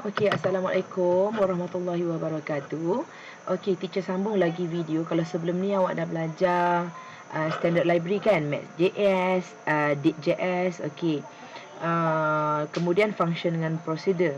Okey, Assalamualaikum warahmatullahi wabarakatuh. Okey, teacher sambung lagi video. Kalau sebelum ni awak dah belajar standard library kan, Maths.js, Dit.js, okey. Kemudian function dengan prosedur.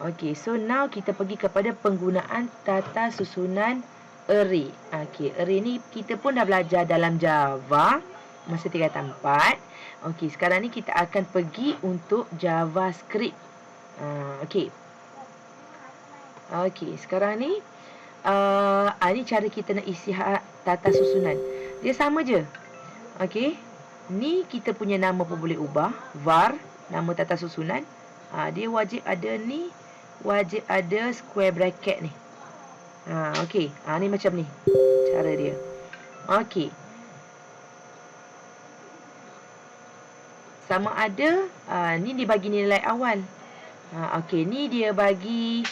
Okey, so now kita pergi kepada penggunaan tata susunan array. Okey, array ni kita pun dah belajar dalam Java masa tingkatan 4. Okey, sekarang ni kita akan pergi untuk JavaScript. Okey. Okey, sekarang ni ni cara kita nak isi tata susunan. Dia sama je. Okey. Ni kita punya nama pun boleh ubah, var, nama tata susunan. Dia wajib ada ni, wajib ada square bracket ni. Okey. Ni macam ni cara dia. Okey. Sama ada ni dia bagi nilai awal. Okey, ni dia bagi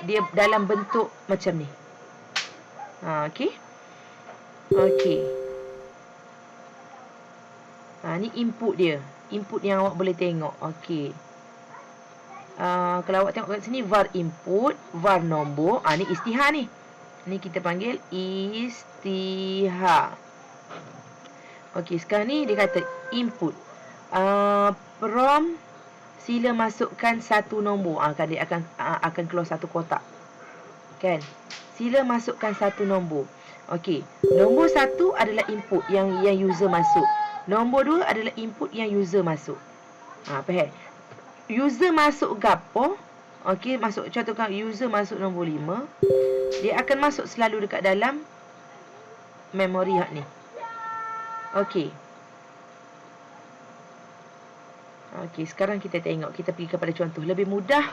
dia dalam bentuk macam ni. Okey. Okey. Ni input dia. Input yang awak boleh tengok. Okey. Kalau awak tengok kat sini var input, var nombor. Ni istihar ni. Ni kita panggil istihar. Okey, sekarang ni dia kata input. Prompt sila masukkan satu nombor. Dia akan keluar satu kotak. Kan? Sila masukkan satu nombor. Okey, nombor 1 adalah input yang user masuk. Nombor 2 adalah input yang user masuk. Faham? User masuk gapo? Okey, contohkan user masuk nombor 5. Dia akan masuk selalu dekat dalam memori hak ni. Okey. Okey, sekarang kita tengok. Kita pergi kepada contoh. Lebih mudah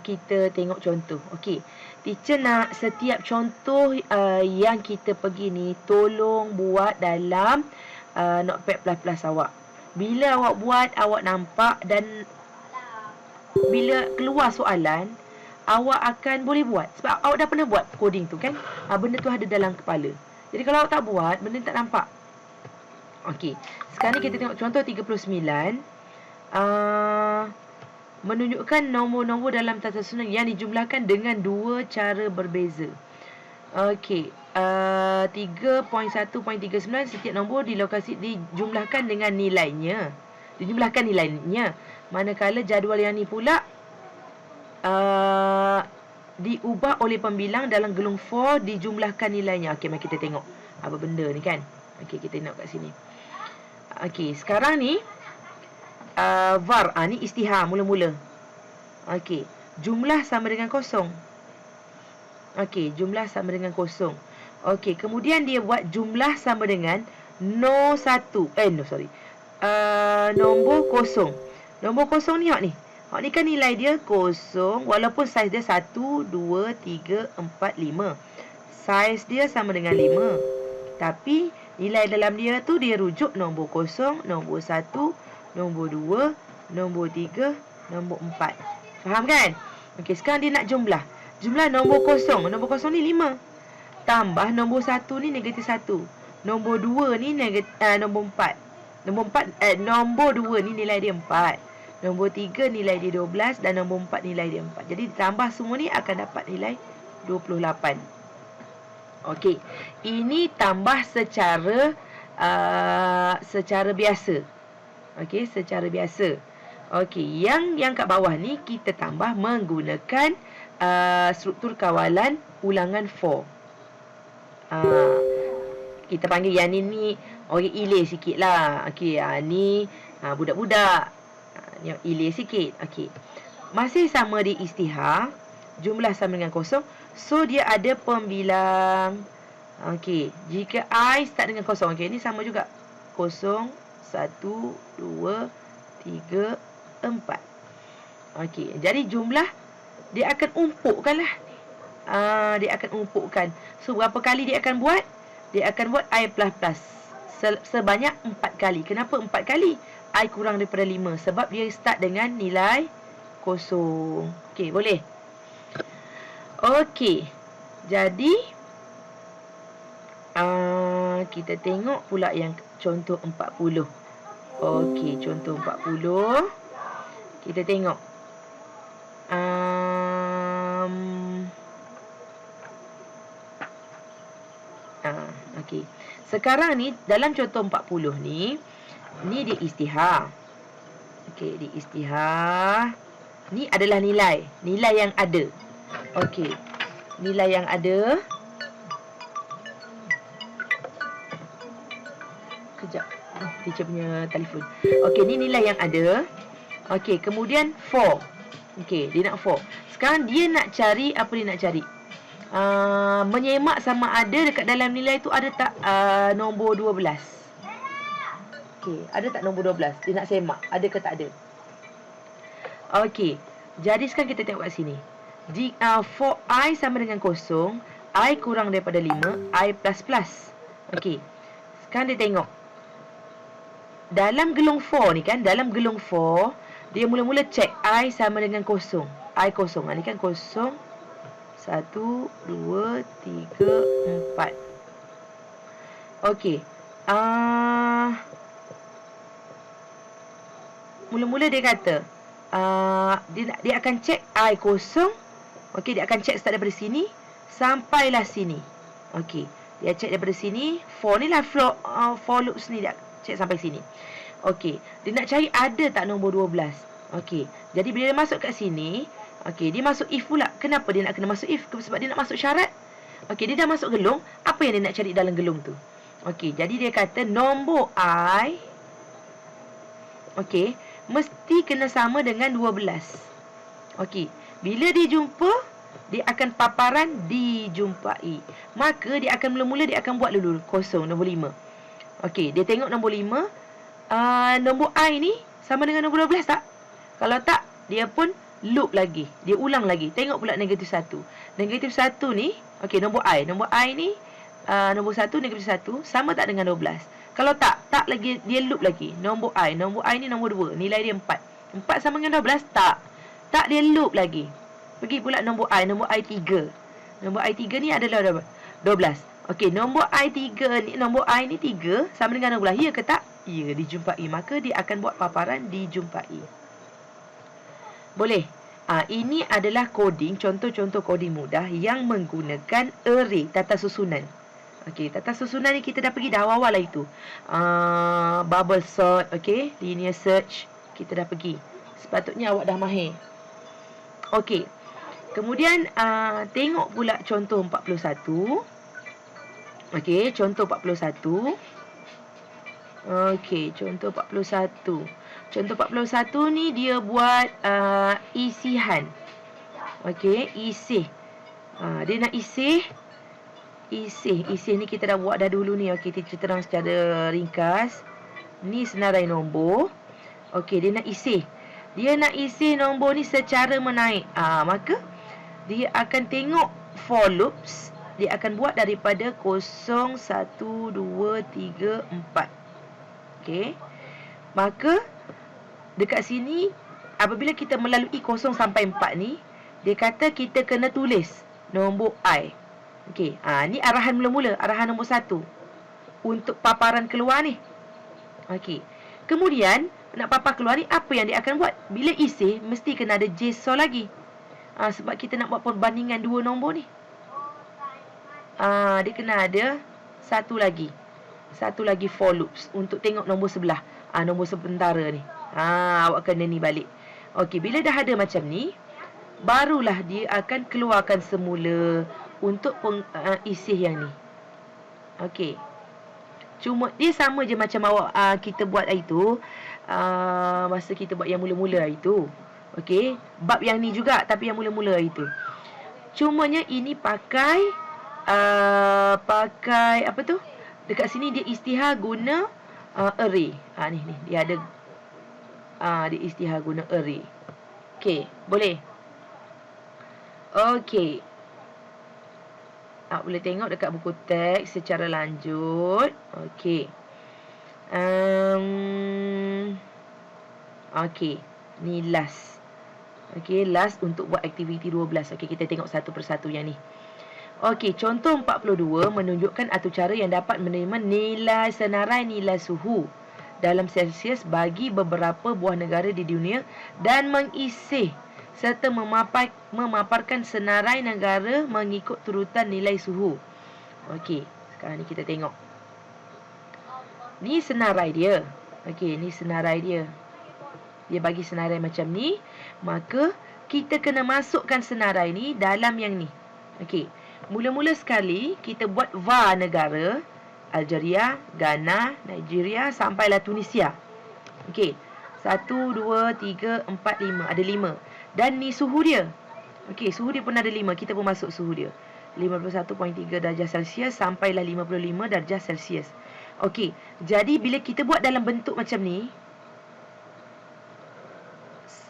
kita tengok contoh. Okey. Teacher nak setiap contoh yang kita pergi ni tolong buat dalam Notepad++ awak. Bila awak buat, awak nampak dan bila keluar soalan, awak akan boleh buat. Sebab awak dah pernah buat coding tu kan? Benda tu ada dalam kepala. Jadi kalau awak tak buat, benda tak nampak. Okey. Sekarang ni kita tengok contoh 39. Menunjukkan nombor-nombor dalam tata susunan yang dijumlahkan dengan dua cara berbeza. Okey. 3.1.39 setiap nombor dijumlahkan dengan nilainya. Dijumlahkan nilainya. Manakala jadual yang ni pula diubah oleh pembilang dalam gelung for dijumlahkan nilainya. Okey, mari kita tengok apa benda ni kan. Okey, kita tengok kat sini. Okey, sekarang ni var, ni istihar mula-mula. Okey, jumlah sama dengan kosong. Okey, jumlah sama dengan kosong. Okey, kemudian dia buat jumlah sama dengan nombor kosong. Nombor kosong ni hak ni. Hak ni kan nilai dia kosong walaupun saiz dia 1, 2, 3, 4, 5. Saiz dia sama dengan 5. Tapi nilai dalam dia tu dia rujuk nombor kosong, nombor 1, nombor 2, nombor 3, nombor 4. Faham kan? Okey, sekarang dia nak jumlah. Jumlah nombor kosong. Nombor kosong ni 5. Tambah nombor 1 ni negatif 1. Nombor 2 ni nombor 4. Nombor 2 ni nilai dia 4. Nombor 3 nilai dia 12 dan nombor 4 nilai dia 4. Jadi tambah semua ni akan dapat nilai 28. Okey. Ini tambah secara biasa. Okey, secara biasa. Okey, yang kat bawah ni kita tambah menggunakan struktur kawalan ulangan for. Kita panggil yang ni orang ileh sikit lah. Okey, ni budak-budak. Ni ileh sikit. Okey. Masih sama di istihar. Jumlah sama dengan kosong. So, dia ada pembilang. Okey. Jika I start dengan kosong. Okey, ni sama juga. Kosong, 1, 2, 3, 4. Okey. Jadi, jumlah dia akan umpukkan lah. Dia akan umpukkan. So, berapa kali dia akan buat? Dia akan buat I++. Sebanyak 4 kali. Kenapa 4 kali? I kurang daripada 5. Sebab dia start dengan nilai kosong. Okey, boleh? Okey. Jadi, kita tengok pula yang contoh 40. Okey, contoh 40. Kita tengok. Sekarang ni, dalam contoh 40 ni dia istihar. Okey, dia istihar. Ni adalah nilai yang ada. Okey, nilai yang ada. Kejap, teacher punya telefon. Okey, ni nilai yang ada. Okey, kemudian 4. Okey, dia nak 4. Sekarang dia nak cari, apa dia nak cari? Menyemak sama ada dekat dalam nilai tu ada tak nombor 12. Okey, ada tak nombor 12? Dia nak semak, ada ke tak ada? Okey, jadi sekarang kita tengok kat sini. 4i sama dengan 0, i kurang daripada 5, i plus plus. Okey, sekarang dia tengok. Dalam gelung 4 ni kan, dalam gelung 4, dia mula-mula cek i sama dengan 0. I kosong, ni kan 0, 1, 2, 3, 4. Okey. Mula-mula dia kata dia akan cek I kosong. Okey, dia akan cek start daripada sini sampailah sini. Okey, dia cek daripada sini. 4 ni lah for loops ni, dia cek sampai sini. Okey, dia nak cari ada tak nombor 12. Okey, jadi bila dia masuk kat sini, okey, dia masuk if pula. Kenapa dia nak kena masuk if? Sebab dia nak masuk syarat. Okey, dia dah masuk gelung. Apa yang dia nak cari dalam gelung tu? Okey, jadi dia kata nombor I, okey, mesti kena sama dengan 12. Okey, bila dia jumpa, dia akan paparan dijumpai. Maka dia akan mula-mula dia akan buat dulu kosong, nombor 5. Okey, dia tengok nombor 5. Nombor I ni sama dengan nombor 12 tak? Kalau tak, dia pun loop lagi. Dia ulang lagi. Tengok pula negatif 1. Negatif 1 ni, okey, nombor I. Nombor I ni, nombor 1, negatif 1, sama tak dengan 12? Kalau tak lagi, dia loop lagi. Nombor I. Nombor I ni nombor 2. Nilai dia 4. 4 sama dengan 12? Tak, dia loop lagi. Pergi pula nombor I. Nombor I 3. Nombor I 3 ni adalah 12. Okey, nombor I 3 ni, nombor I ni 3 sama dengan 12. Ya ke tak? Ya, dijumpai. Maka dia akan buat paparan dijumpai. Boleh? Ini adalah coding, contoh-contoh coding mudah yang menggunakan array, tata susunan. Okey, tata susunan ni kita dah pergi dah awal lah itu. Bubble sort, okey, linear search, kita dah pergi. Sepatutnya awak dah mahir. Okey. Kemudian tengok pula contoh 41. Okey, contoh 41. Okey, contoh 41. Contoh 41 ni dia buat isihan. Okey, isih. Dia nak isih. Isih ni kita dah buat dah dulu ni. Okey, kita terang secara ringkas. Ni senarai nombor. Okey, dia nak isih. Dia nak isih nombor ni secara menaik. Maka dia akan tengok for loops. Dia akan buat daripada 0, 1, 2, 3, 4. Okey. Maka dekat sini apabila kita melalui 0 sampai 4 ni, dia kata kita kena tulis nombor I. Okey. Ni arahan mula-mula, arahan nombor 1 untuk paparan keluar ni. Okey. Kemudian nak papar keluar ni, apa yang dia akan buat? Bila isih mesti kena ada JSON lagi. Sebab kita nak buat perbandingan dua nombor ni. Dia kena ada satu lagi for loops untuk tengok nombor sebelah. Nombor sementara ni. Awak kena ni balik. Okey, bila dah ada macam ni, barulah dia akan keluarkan semula untuk isih yang ni. Okey. Cuma dia sama je macam awak kita buat itu masa kita buat yang mula-mula itu. Okey, bab yang ni juga tapi yang mula-mula itu. Cumanya ini pakai apa tu? Dekat sini dia istihar guna array. Ni dia ada dia istihar guna array. Okey, boleh. Okey. Boleh tengok dekat buku teks secara lanjut. Okey. Okey, ni last. Okey, last untuk buat aktiviti 12. Okey, kita tengok satu persatu yang ni. Okey, contoh 42 menunjukkan atau cara yang dapat menerima nilai senarai nilai suhu dalam Celsius bagi beberapa buah negara di dunia dan mengisih serta memaparkan senarai negara mengikut turutan nilai suhu. Okey, sekarang ni kita tengok. Ni senarai dia. Okey, ni senarai dia. Dia bagi senarai macam ni. Maka kita kena masukkan senarai ni dalam yang ni. Okey. Mula-mula sekali kita buat VAR negara. Algeria, Ghana, Nigeria sampailah Tunisia. Okey. 1, 2, 3, 4, 5. Ada 5. Dan ni suhu dia. Okey, suhu dia pun ada 5. Kita pun masuk suhu dia. 51.3 darjah Celsius sampailah 55 darjah Celsius. Okey, jadi bila kita buat dalam bentuk macam ni,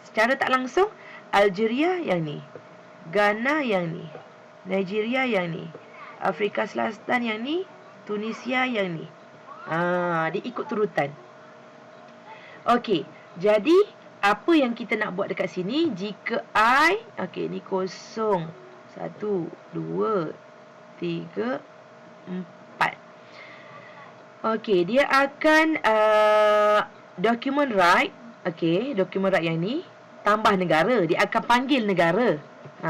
secara tak langsung, Algeria yang ni, Ghana yang ni, Nigeria yang ni, Afrika Selatan yang ni, Tunisia yang ni. Dia ikut turutan. Okey, jadi apa yang kita nak buat dekat sini? Jika I, okey, ni kosong. 1, 2, 3, 4. Okey, dia akan document right. Okey, document right yang ni tambah negara. Dia akan panggil negara.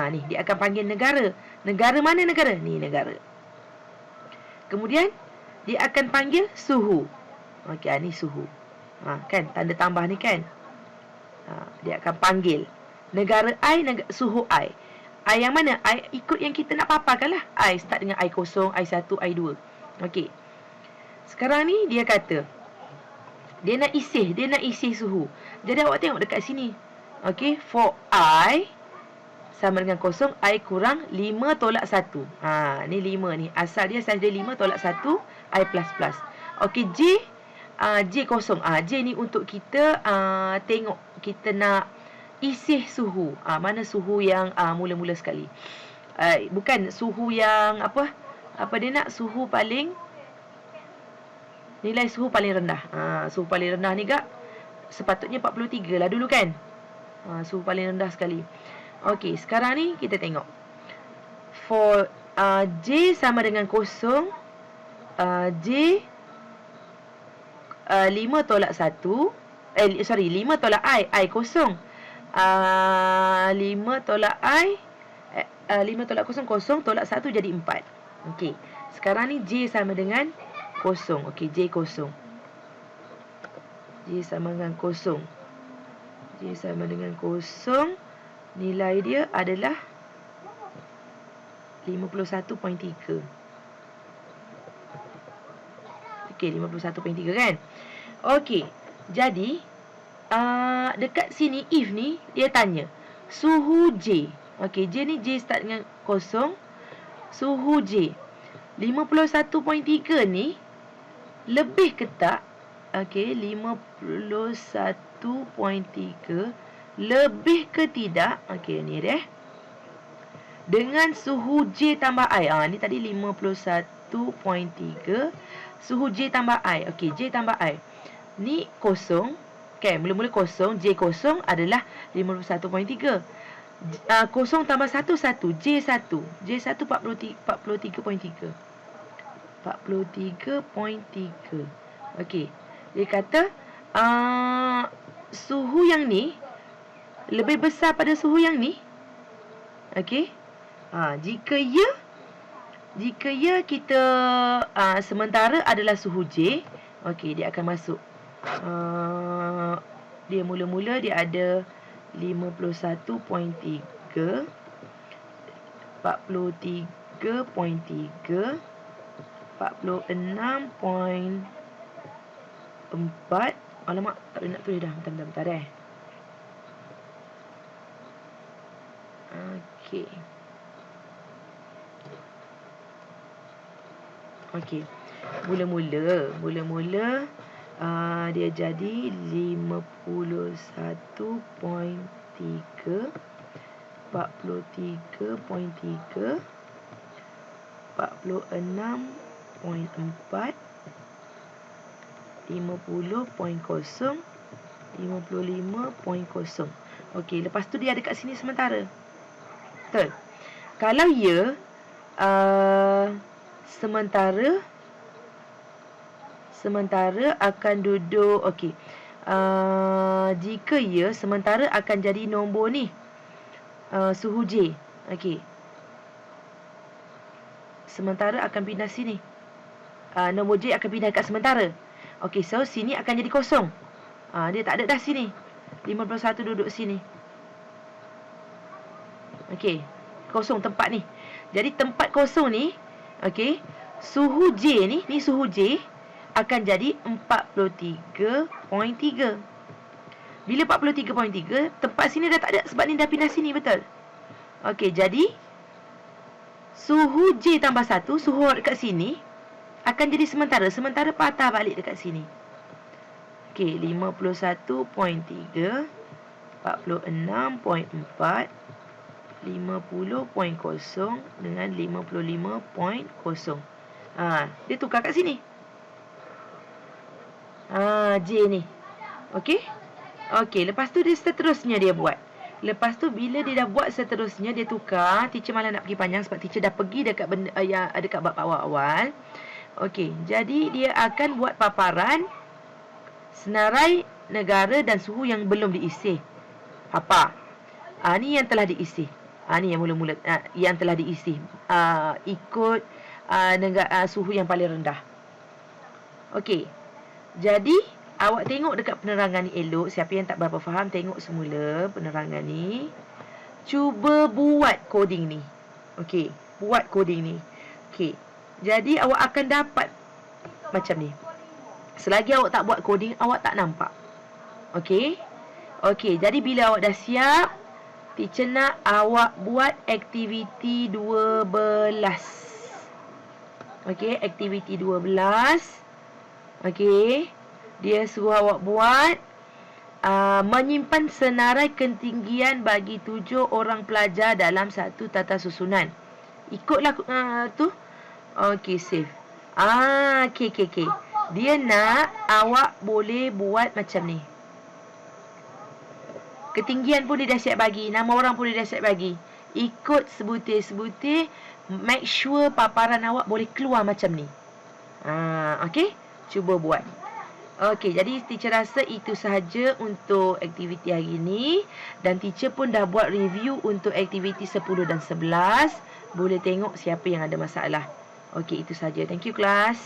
Ni dia akan panggil negara. Negara mana negara? Ni negara. Kemudian dia akan panggil suhu. Okey, ni suhu. Kan tanda tambah ni kan. Dia akan panggil negara I, suhu I. I yang mana? I ikut yang kita nak paparkan lah. I start dengan I0, I1, I2. Okey. Sekarang ni dia kata dia nak isi suhu. Jadi awak tengok dekat sini. Okey, for I sama dengan 0, I kurang 5 tolak 1. Ni 5 ni. Asal dia saiz dia 5 tolak 1, I plus plus. Okey, J0. J ni untuk kita tengok kita nak isi suhu. Mana suhu yang mula-mula sekali. Bukan suhu yang apa dia nak, suhu paling, nilai suhu paling rendah. Suhu paling rendah ni gak sepatutnya 43 lah dulu kan. Suhu paling rendah sekali. Okey, sekarang ni kita tengok. For J sama dengan 0, J 5 tolak 1, 5 tolak I 0. 5 tolak I 5 tolak 0, 0 tolak 1 jadi 4. Okey, sekarang ni J sama dengan 0. Okey, J0. J sama dengan 0. J sama dengan 0. Nilai dia adalah 51.3. Okey, 51.3 kan. Okey, jadi dekat sini if ni dia tanya suhu J. Okey, J ni J start dengan 0. Suhu J 51.3 ni lebih ke tak? Okey, 51.3 lebih ke tidak? Okey, ni dia. Dengan suhu J tambah I. Ni tadi 51.3. Suhu J tambah I. Okey, J tambah I. Ni 0. Okay, mula-mula 0. J0 adalah 51.3. 0 tambah 1, 1. J1. J1 43.3. 43.3. Okey. Dia kata suhu yang ni lebih besar pada suhu yang ni. Okey. Jika ya kita sementara adalah suhu J. Okey, dia akan masuk. Dia mula-mula dia ada 51.3, 43.3, 46.4. Alamak, tak boleh nak tulis dah. Bentar. Okey. Mula-mula dia jadi 51.3, 43.3, 46.4, 50.0, 55.0. Okey, lepas tu dia ada kat sini sementara. Betul? Kalau ya sementara akan duduk. Okey. Jika ya sementara akan jadi nombor ni. Suhu J. Okey. Sementara akan pindah sini. Nombor J akan pindah kat sementara. Okey, so sini akan jadi kosong. Dia tak ada dah sini. 51 duduk sini. Okey, kosong tempat ni. Jadi tempat kosong ni, okey, suhu J ni suhu J akan jadi 43.3. Bila 43.3, tempat sini dah tak ada sebab ni dah pindah sini, betul? Okey, jadi suhu J tambah 1, suhu dekat sini akan jadi sementara. Sementara patah balik dekat sini. Okey, 51.3, 46.4, 50.0 dengan 55.0. Dia tukar kat sini. J ni. Okey? Okey, lepas tu dia seterusnya dia buat. Lepas tu bila dia dah buat seterusnya, dia tukar. Teacher malah nak pergi panjang sebab teacher dah pergi dekat benda yang dekat bab awal-awal. Okey, jadi dia akan buat paparan senarai negara dan suhu yang belum diisi. Apa? Ni yang telah diisi. Ni yang mula-mula yang telah diisi. Ikut negara suhu yang paling rendah. Okey. Jadi awak tengok dekat penerangan ni elok. Siapa yang tak berapa faham, tengok semula penerangan ni. Cuba buat coding ni. Okey, buat coding ni. Okey. Jadi awak akan dapat macam ni. Selagi awak tak buat coding, awak tak nampak. Okey. Okey, jadi bila awak dah siap, teacher nak awak buat aktiviti 12. Okey, aktiviti 12. Okey. Dia suruh awak buat menyimpan senarai ketinggian bagi 7 orang pelajar dalam satu tata susunan. Ikutlah tu. Okey, save. Okey. Dia nak awak boleh buat macam ni. Ketinggian pun dia dah siap bagi, nama orang pun dia dah siap bagi. Ikut sebutir-sebutir, make sure paparan awak boleh keluar macam ni. Okey, cuba buat. Okey, jadi teacher rasa itu sahaja untuk aktiviti hari ini. Dan teacher pun dah buat review untuk aktiviti 10 dan 11. Boleh tengok siapa yang ada masalah. Okey, itu sahaja. Thank you, kelas.